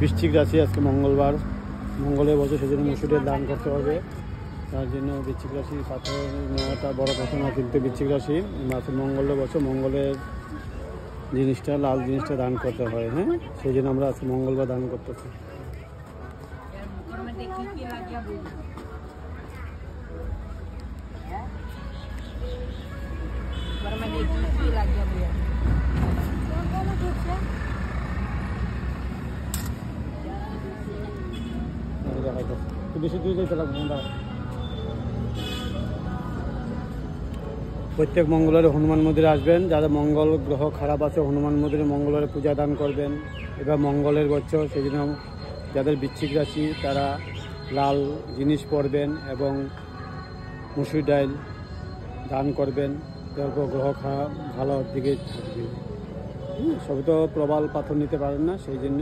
বৃশ্চিক রাশি, আজকে মঙ্গলের বছর, সেজন্য মুসুর ডাল দান করতে হবে। তার জন্য বৃশ্চিক রাশি পাথর নেওয়াটা বড় কথা না, কিন্তু বৃশ্চিক রাশি মঙ্গলের বছর, মঙ্গলের জিনিসটা, লাল জিনিসটা দান করতে হয়। হ্যাঁ, সেই জন্য আমরা আজকে মঙ্গলবার দান করতেছি। বেশি দূর যেতে লাগবে না। প্রত্যেক মঙ্গলবারে হনুমান মন্দিরে আসবেন। যাদের মঙ্গল গ্রহ খারাপ আছে, হনুমান মন্দিরে মঙ্গলবারে পূজা দান করবেন। এবার মঙ্গলের বছর, সেই জন্য যাদের বৃশ্চিক রাশি তারা লাল জিনিস পরবেন এবং মুসুর ডাল দান করবেন। তারপর গ্রহ খারাপ ভালো দিকে থাকবে। সবই তো প্রবাল পাথর নিতে পারেন না, সেই জন্য